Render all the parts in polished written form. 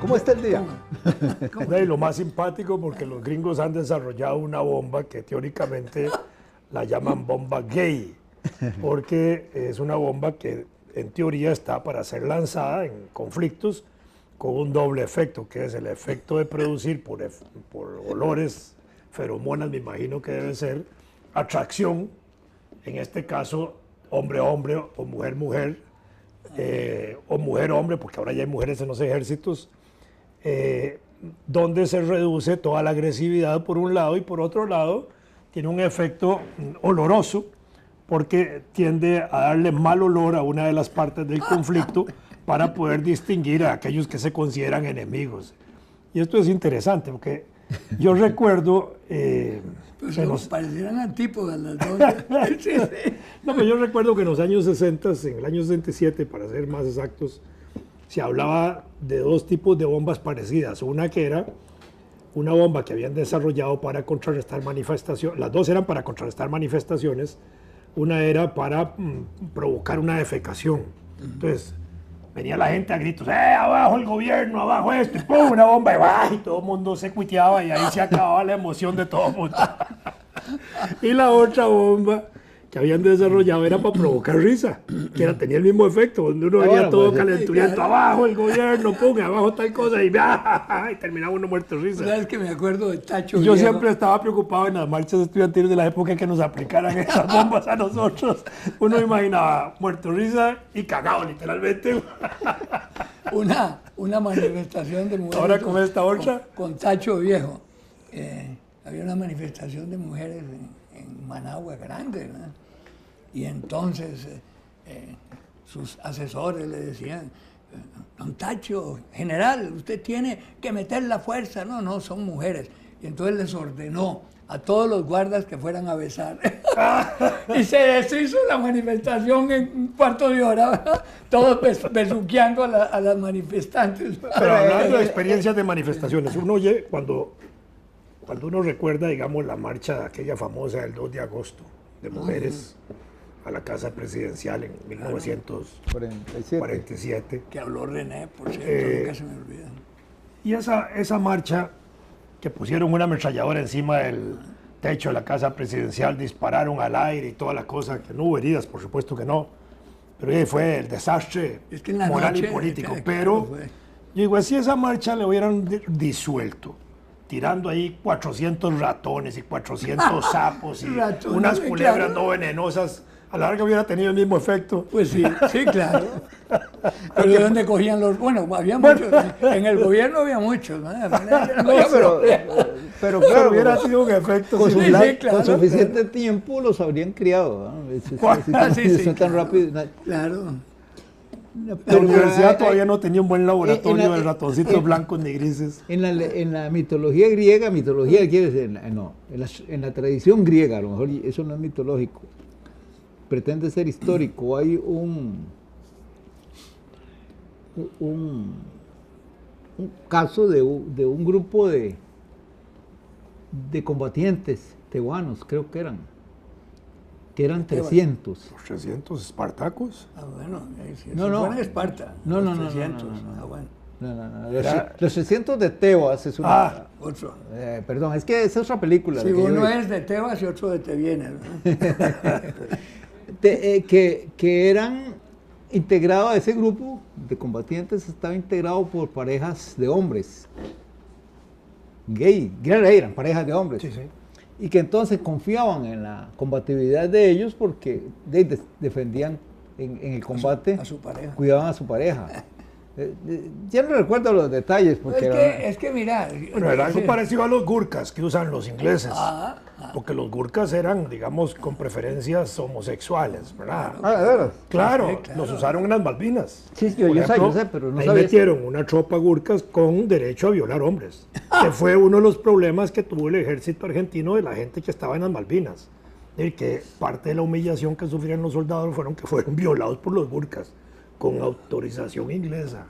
¿Cómo está el día? No, y lo más simpático porque los gringos han desarrollado una bomba que teóricamente la llaman bomba gay, porque es una bomba que en teoría está para ser lanzada en conflictos con un doble efecto, que es el efecto de producir por olores, feromonas, me imagino que debe ser, atracción, en este caso hombre-hombre o mujer-mujer, o mujer-hombre, porque ahora ya hay mujeres en los ejércitos, donde se reduce toda la agresividad por un lado y por otro lado tiene un efecto oloroso porque tiende a darle mal olor a una de las partes del conflicto para poder distinguir a aquellos que se consideran enemigos. Y esto es interesante porque yo recuerdo... Pues parecieran antípodas las dos. Sí, sí. No, pero yo recuerdo que en los años 60, en el año 67 para ser más exactos, se hablaba de dos tipos de bombas parecidas. Una que era una bomba que habían desarrollado para contrarrestar manifestaciones, las dos eran para contrarrestar manifestaciones, una era para provocar una defecación. Entonces, venía la gente a gritos, abajo el gobierno, abajo esto, y ¡pum! Una bomba, y todo el mundo se cuiteaba y ahí se acababa la emoción de todo el mundo. Y la otra bomba que habían desarrollado era para provocar risa, que tenía el mismo efecto, donde uno venía todo calenturiento, abajo el gobierno, pum, abajo tal cosa, y terminaba uno muerto de risa. ¿Sabes que me acuerdo de Tacho Yo Viejo? siempre estaba preocupado en las marchas estudiantiles de la época que nos aplicaran esas bombas a nosotros. Uno imaginaba muerto de risa y cagado, literalmente. Una manifestación de mujeres. Ahora con esta otra. Con Tacho Viejo. Había una manifestación de mujeres en Managua grande, ¿no? Y entonces sus asesores le decían, don Tacho, general, usted tiene que meter la fuerza. No, son mujeres. Y entonces les ordenó a todos los guardas que fueran a besar. Y se deshizo la manifestación en un cuarto de hora, ¿verdad? Todos besuqueando a las manifestantes. Pero hablando de experiencias de manifestaciones, uno oye cuando uno recuerda, digamos, la marcha aquella famosa del 2 de agosto de mujeres a la Casa Presidencial en 1947. Que habló René, por cierto, nunca se me olvida. Y esa marcha que pusieron una ametralladora encima del techo de la Casa Presidencial, dispararon al aire y toda la cosa, que no hubo heridas, por supuesto que no, pero ahí fue el desastre moral y político. Pero yo digo, si esa marcha le hubieran disuelto, tirando ahí 400 ratones y 400 sapos y unas culebras no venenosas, a la larga hubiera tenido el mismo efecto. Pues sí, claro. Pero ¿de dónde cogían los...? Bueno, había muchos. En el gobierno había muchos, ¿no? Pero claro, hubiera sido un efecto. Con claro, suficiente tiempo los habrían criado, ¿no? Son tan rápidos. Claro. La universidad todavía no tenía un buen laboratorio de ratoncitos blancos ni grises. En la mitología griega, en la tradición griega, a lo mejor eso no es mitológico, pretende ser histórico. Hay un caso de un grupo de combatientes tebanos, creo que eran 300. ¿Los 300 espartacos? Bueno, no. Fue en Esparta. No. Bueno. No. Los 300 de Tebas es una... otro. Perdón, es que es otra película. Sí, uno es de Tebas y otro de Tevienes, ¿no? que eran integrados, ese grupo de combatientes estaba integrado por parejas de hombres. Eran parejas de hombres. Sí. Y que entonces confiaban en la combatividad de ellos porque defendían en el combate, a su pareja. Cuidaban a su pareja. Ya no recuerdo los detalles. Porque es que mira... Bueno, era algo parecido a los gurkas que usan los ingleses. Porque los gurkas eran, digamos, con preferencias homosexuales, ¿verdad? ¿de verdad? Claro, los usaron en las Malvinas. Sí, yo sé, pero no ahí sabía. metieron una tropa gurkas con derecho a violar hombres, que fue uno de los problemas que tuvo el ejército argentino de la gente que estaba en las Malvinas. Y que parte de la humillación que sufrieron los soldados fueron que fueron violados por los gurkas, con autorización inglesa.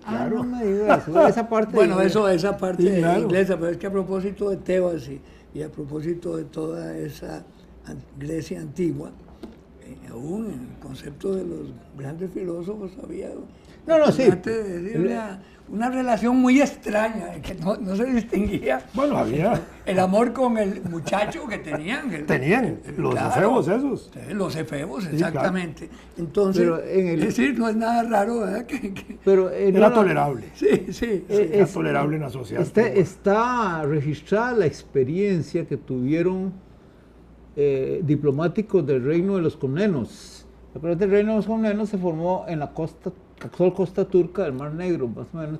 Claro. No me digas, esa parte. Bueno, esa parte sí, claro. Inglesa, pero es que a propósito de Tebas y a propósito de toda esa Grecia antigua, aún en el concepto de los grandes filósofos había Sí. de decir, una relación muy extraña, que no se distinguía Bueno, había. el amor con el muchacho que tenían. Tenían los claro, efebos esos. Los efebos, Sí, exactamente. Entonces, Pero es decir, no es nada raro, ¿verdad? Pero Era tolerable. Sí. Era tolerable en la sociedad. está registrada la experiencia que tuvieron diplomáticos del reino de los Comnenos. Acuérdate, el reino de los Comnenos se formó en la actual costa turca del Mar Negro, más o menos,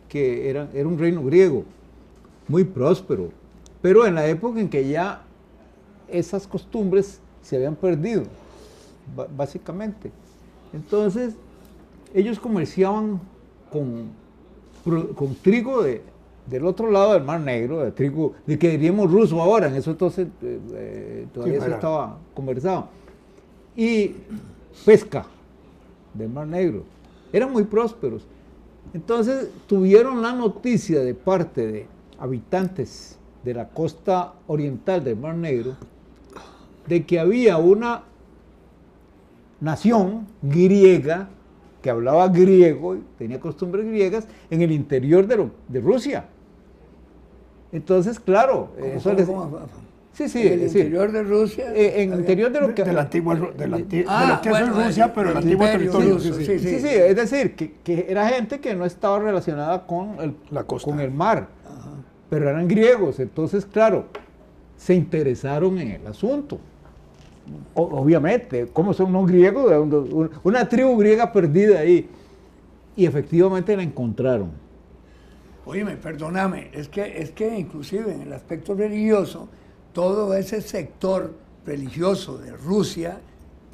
que era un reino griego, muy próspero, pero en la época en que ya esas costumbres se habían perdido, básicamente. Entonces, ellos comerciaban con trigo del otro lado del Mar Negro, de trigo, de que diríamos ruso ahora, en eso entonces todavía eso estaba conversado, y pesca del Mar Negro. Eran muy prósperos. Entonces tuvieron la noticia de parte de habitantes de la costa oriental del Mar Negro de que había una nación griega que hablaba griego y tenía costumbres griegas en el interior de Rusia. Entonces, claro, Sí, en el interior de Rusia. En el interior de lo que... De lo que es Rusia, pero el antiguo territorio. Sí, es decir, que era gente que no estaba relacionada con la costa, con el mar, pero eran griegos, entonces, claro, se interesaron en el asunto. Obviamente, ¿cómo son unos griegos? Una tribu griega perdida ahí, y efectivamente la encontraron. Óyeme, perdóname, es que inclusive en el aspecto religioso, todo ese sector religioso de Rusia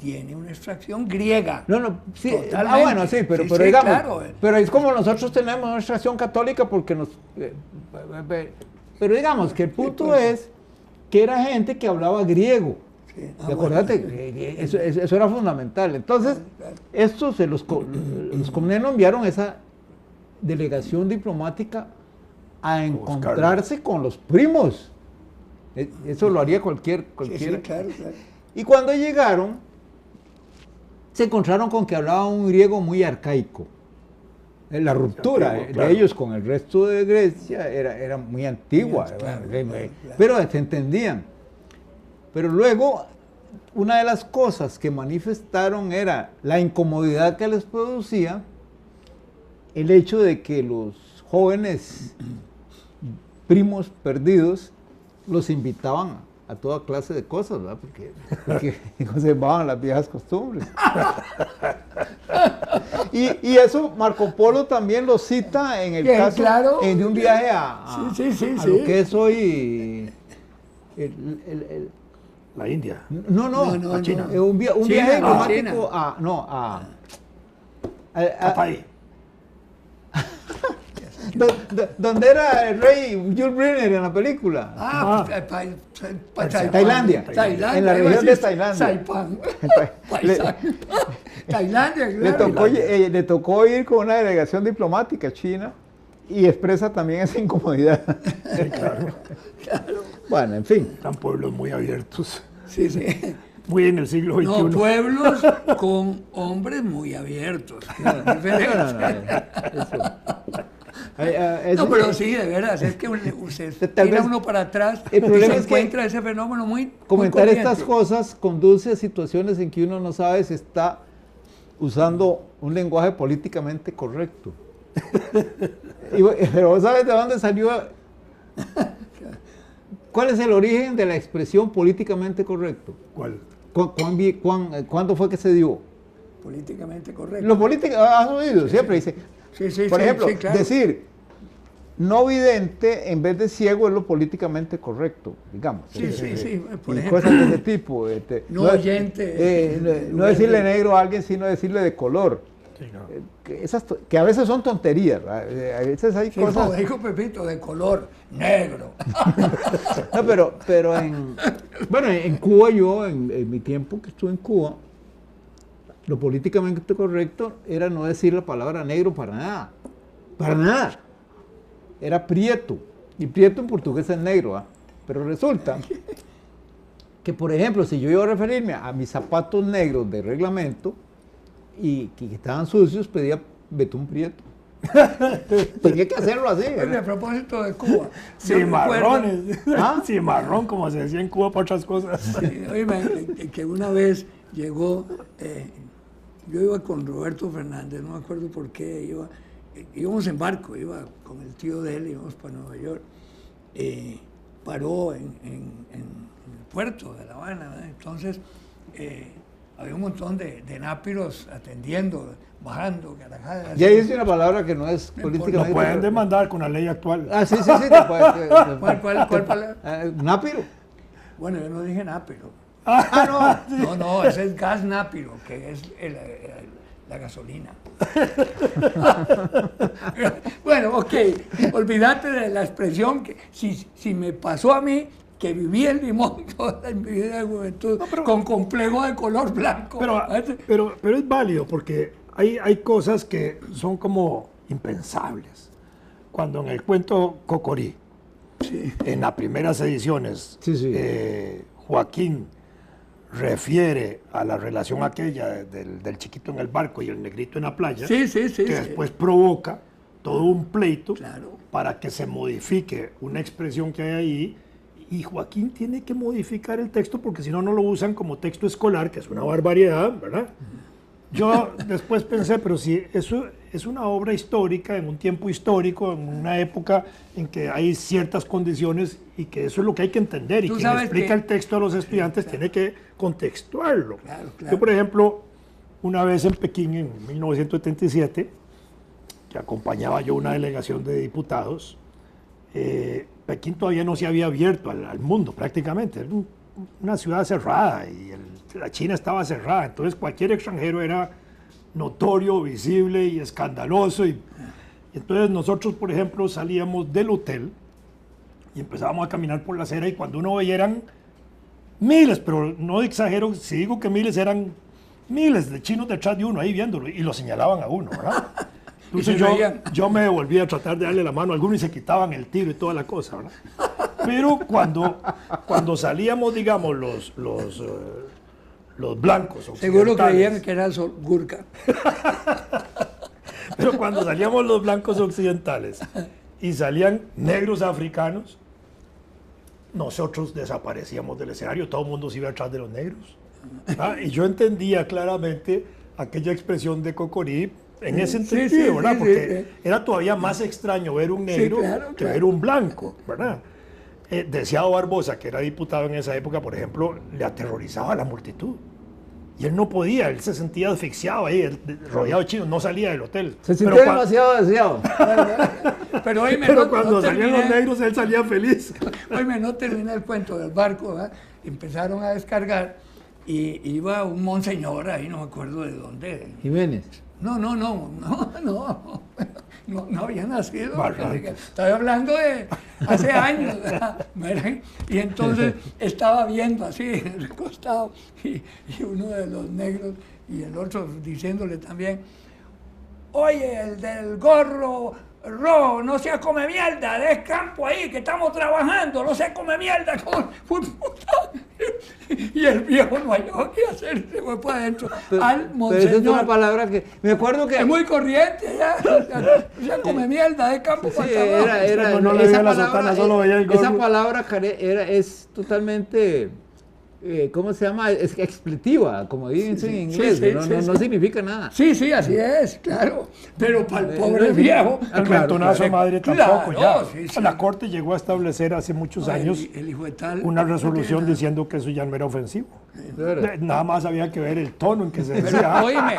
tiene una extracción griega. Sí, bueno, sí, pero digamos, claro. Pero es como nosotros tenemos una extracción católica porque pero digamos que el punto es que era gente que hablaba griego. Sí. Acuérdate, eso era fundamental. Entonces, estos, los Comnenos enviaron esa delegación diplomática a encontrarse con los primos. Eso lo haría cualquiera. Sí, claro. Y cuando llegaron, se encontraron con que hablaban un griego muy arcaico. La ruptura de ellos con el resto de Grecia era muy antigua, pero se entendían. Pero luego, una de las cosas que manifestaron era la incomodidad que les producía el hecho de que los jóvenes primos perdidos los invitaban a toda clase de cosas, ¿verdad? Porque conservaban las viejas costumbres. y eso Marco Polo también lo cita en el caso de un viaje a lo que es hoy la India. No, a China. Un viaje diplomático a País. ¿Dónde era el rey Jules Brenner en la película? Tailandia. En la región de Tailandia. Saipan. Tailandia, le tocó ir con una delegación diplomática china y expresa también esa incomodidad. Sí, claro. Bueno, en fin. Eran pueblos muy abiertos. Sí. Muy en el siglo XXI. No, pueblos con hombres muy abiertos. No, pero sí, de veras, es que usted tira uno para atrás y se encuentra ese fenómeno muy comentar estas cosas conduce a situaciones en que uno no sabe si está usando un lenguaje políticamente correcto. Pero vos sabes de dónde salió. ¿Cuál es el origen de la expresión políticamente correcto? ¿Cuál? ¿Cuándo fue que se dio? Políticamente correcto. Lo político, has oído, siempre dice. Por ejemplo, claro. Decir no vidente en vez de ciego es lo políticamente correcto, digamos. Sí. Por y ejemplo, cosas de ese tipo. No oyente. No decirle negro a alguien, sino decirle de color. Sí, no. Que a veces son tonterías, ¿verdad? A veces hay cosas... No, dijo Pepito, de color negro. No, pero en Cuba, yo, en mi tiempo que estuve en Cuba, lo políticamente correcto era no decir la palabra negro para nada. Para nada. Era prieto. Y prieto en portugués es negro, ¿ah? Pero resulta que, por ejemplo, si yo iba a referirme a mis zapatos negros de reglamento y que estaban sucios, pedía betún prieto. Tenía que hacerlo así. Oye, a propósito de Cuba. yo Cimarrones. ¿Ah? Cimarrón, como se decía en Cuba para otras cosas. Oíme, que una vez llegó, yo iba con Roberto Fernández, no me acuerdo por qué, íbamos en barco, iba con el tío de él, íbamos para Nueva York, paró en el puerto de La Habana, ¿verdad? Entonces había un montón de nápiros atendiendo, bajando, carajadas. Ya dice una palabra que no es Lo políticamente. pueden demandar con la ley actual. Ah, sí, te puede. ¿Cuál palabra? Nápiro. Bueno, yo no dije nápiro. Ah, No, ese es gas nápiro, que es la gasolina. Bueno, ok, olvídate de la expresión que si me pasó a mí, que viví en Limón toda mi vida de juventud, con complejo de color blanco. Pero es válido porque hay cosas que son como impensables. Cuando en el cuento Cocorí, en las primeras ediciones, Sí. Joaquín refiere a la relación aquella del chiquito en el barco y el negrito en la playa, Sí. que después provoca todo un pleito Claro. para que se modifique una expresión que hay ahí, y Joaquín tiene que modificar el texto porque si no, no lo usan como texto escolar, que es una barbaridad, ¿verdad? Yo después pensé, pero si eso es una obra histórica, en un tiempo histórico, en una época en que hay ciertas condiciones y que eso es lo que hay que entender, y Tú quien sabes explica que- el texto a los estudiantes tiene que contextuarlo. Claro. Yo, por ejemplo, una vez en Pekín, en 1977, que acompañaba yo una delegación de diputados, Pekín todavía no se había abierto al mundo prácticamente, era una ciudad cerrada y la China estaba cerrada, entonces cualquier extranjero era notorio, visible y escandaloso. Y entonces nosotros, por ejemplo, salíamos del hotel y empezábamos a caminar por la acera, y cuando uno veía eran miles, pero no exagero, si digo que miles, eran miles de chinos detrás de uno ahí viéndolo y lo señalaban a uno, ¿verdad? Entonces se reían. yo me volvía a tratar de darle la mano a alguno y se quitaban el tiro y toda la cosa, ¿verdad? Pero cuando salíamos, digamos, los blancos Seguro occidentales, creían que era Gurka. pero cuando salíamos los blancos occidentales y salían negros africanos, nosotros desaparecíamos del escenario, todo el mundo se iba atrás de los negros. Y yo entendía claramente aquella expresión de Cocorí en ese sentido, ¿verdad? Porque era todavía más extraño ver un negro que ver un blanco, ¿verdad? Deseado Barbosa, que era diputado en esa época, por ejemplo, le aterrorizaba a la multitud. Y él no podía, él se sentía asfixiado ahí, rodeado de chinos, no salía del hotel. Se sintió Pero demasiado deseado. Pero, oíme, pero cuando salían los terminé- negros, él salía feliz. Oíme, no terminé el cuento del barco, ¿verdad? Empezaron a descargar y iba un monseñor ahí, no me acuerdo de dónde. Jiménez. No había nacido. Barrancas. Estoy hablando de hace años, ¿verdad? Y entonces estaba viendo así, recostado, y uno de los negros y el otro diciéndole también: oye, el del gorro rojo, no se come mierda, de campo ahí, que estamos trabajando, no se come mierda. Y el viejo no halló qué hacer, se fue para adentro al Pero esa es una monseñor. palabra que. Me acuerdo que. Es muy corriente, ya. O sea, come mierda de campo Sí, para abajo. No le veía la sotana, solo veía el gorro. esa palabra es totalmente, ¿cómo se llama? Es expletiva, como dicen en inglés, sí, no significa nada. Sí, así es, claro. Pero para el pobre viejo. El claro, mentonazo de madre tampoco, claro, ya. sí. La Corte llegó a establecer hace muchos años El hijo de tal. una resolución diciendo que eso ya no era ofensivo. Claro. Nada más había que ver el tono en que se Pero, decía. oíme,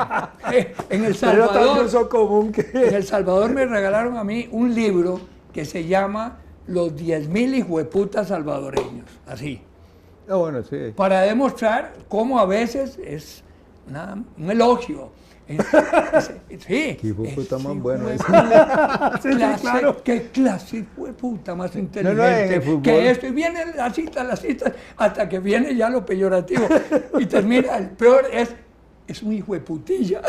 en El Pero era tan Salvador, uso común en que... El Salvador me regalaron a mí un libro que se llama Los 10.000 hijueputas salvadoreños, así, Ah, bueno, sí. para demostrar cómo a veces es un elogio. Sí. Qué hijueputa más bueno ese. claro. Qué clase fue puta más en inteligente. el fútbol. Que esto, y viene la cita, hasta que viene ya lo peyorativo. Y termina, el peor es un hijo de putilla.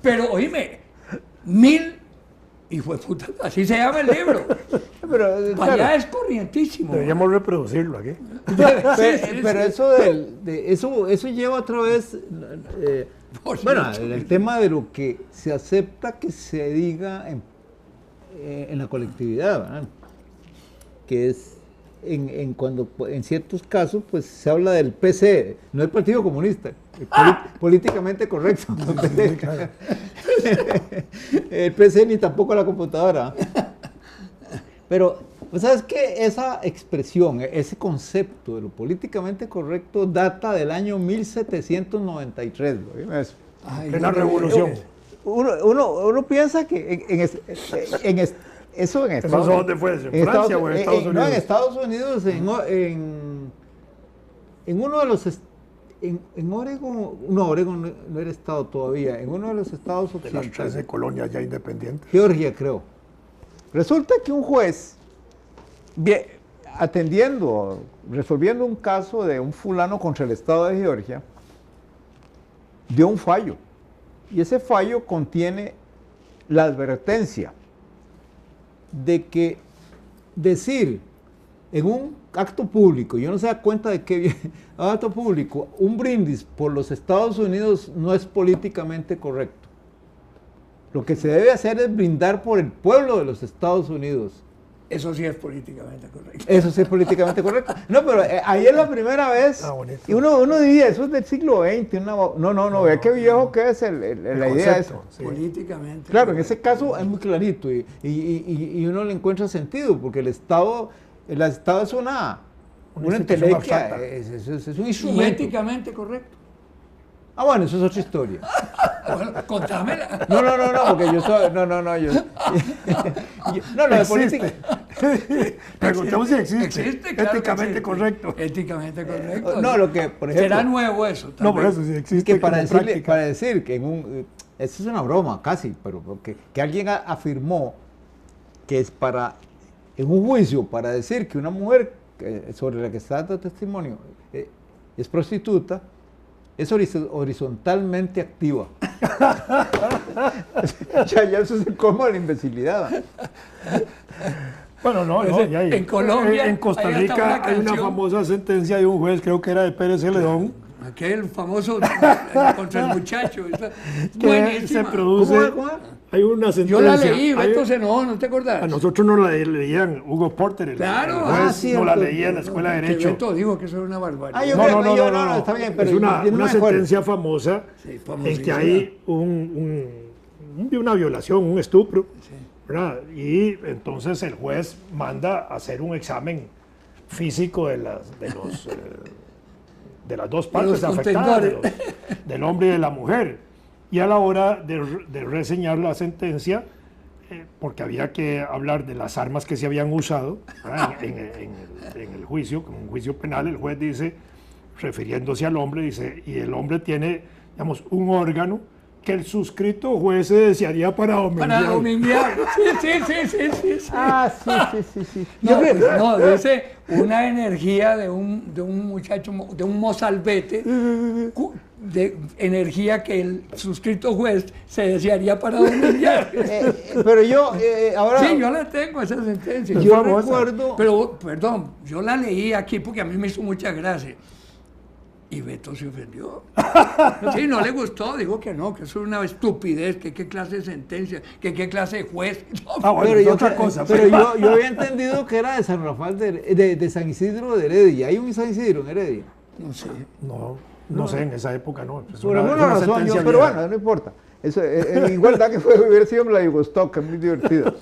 Pero oíme, 1.000 hijo de puta, así se llama el libro. Pero, Allá claro, es corrientísimo. Deberíamos reproducirlo aquí. pero eso lleva otra vez, bueno, el tema de lo que se acepta que se diga en la colectividad, ¿verdad? Que es cuando en ciertos casos pues se habla del PC, no del Partido Comunista, políticamente correcto. El PC ni tampoco la computadora. Pero, pues, ¿sabes qué? Esa expresión, ese concepto de lo políticamente correcto data del año 1793. ¿No? Eso. En la revolución. Uno piensa que eso en Estados ¿Eso dónde fue? ¿En Francia o en Estados Unidos? No, en Estados Unidos, en uno de los... En Oregon, no, Oregon no era estado todavía, en uno de los estados De las occidentales. 13 colonias ya independientes. Georgia, creo. Resulta que un juez, resolviendo un caso de un fulano contra el estado de Georgia, dio un fallo. Y ese fallo contiene la advertencia de que decir en un acto público, yo no se da cuenta de qué viene, acto público, un brindis por los Estados Unidos no es políticamente correcto. Lo que se debe hacer es brindar por el pueblo de los Estados Unidos. Eso sí es políticamente correcto. Eso sí es políticamente correcto. No, pero ahí es la primera vez. Bonito. Y uno diría, eso es del siglo XX. No, vea qué viejo que es la idea esa. Sí. Políticamente. Claro, en ese caso es muy clarito y uno le encuentra sentido, porque el Estado es una institución entelequia, abstracta. es un Y instrumento. éticamente correcto. Ah, bueno, eso es otra historia. Bueno, contámela. No, porque yo soy, no, lo de política. Preguntamos si existe. Claro que Éticamente existe. correcto. Éticamente correcto. No, lo que, por ejemplo... Será nuevo eso. No, por también. eso sí existe. que para como práctica. decir que esto es una broma casi, pero que alguien afirmó que es en un juicio, para decir que una mujer sobre la que está dando testimonio es prostituta, es horizontalmente activa. ya eso es como la imbecilidad. Bueno, no, ya hay. En Colombia, en Costa hay hasta Rica una hay una canción. famosa sentencia de un juez, creo que era de Pérez Celedón, Aquel famoso contra el muchacho. Esa, que buenísima. se produce. ¿Cómo? Hay una sentencia. Yo la leí, hay- entonces no te acordás. A nosotros nos la leían Hugo Porter, el Claro. juez, Sí, nos la cierto. leía en la escuela de Que Derecho. Beto dijo que eso era una barbaridad. Yo No, creo- no, yo- no, no, está bien, pero es una yo no me acuerdo. sentencia famosa Sí, en famosísima. que hay una violación, un estupro, ¿verdad? Y entonces el juez manda a hacer un examen físico de las dos partes los afectadas, contendores. del hombre y de la mujer. Y a la hora de reseñar la sentencia, porque había que hablar de las armas que se habían usado, ¿verdad? en el juicio, como un juicio penal, el juez dice, refiriéndose al hombre, dice, y el hombre tiene, digamos, un órgano que el suscrito juez se desearía para dominguear. Para dominguear. Sí. Ah, sí. No, pues, no, dice una energía de un muchacho, de un mozalbete, de energía que el suscrito juez se desearía para dominguear. Pero yo, ahora... Sí, yo la tengo, esa sentencia. Yo famosa. recuerdo... Pero, perdón, yo la leí aquí porque a mí me hizo mucha gracia. Y Beto se ofendió. Sí, no le gustó, dijo que no, que eso es una estupidez, que qué clase de sentencia, que qué clase de juez. Ah, bueno, Pero, es yo, otra cosa. pero yo había entendido que era de San Rafael, de San Isidro de Heredia. ¿Hay un San Isidro en Heredia? No sé. No sé, en esa época no. Es Por una- alguna es una razón, sentencia pero vieja. bueno, no importa. Eso, igual da que fue hubiera sido en Vladivostok, que es muy divertido.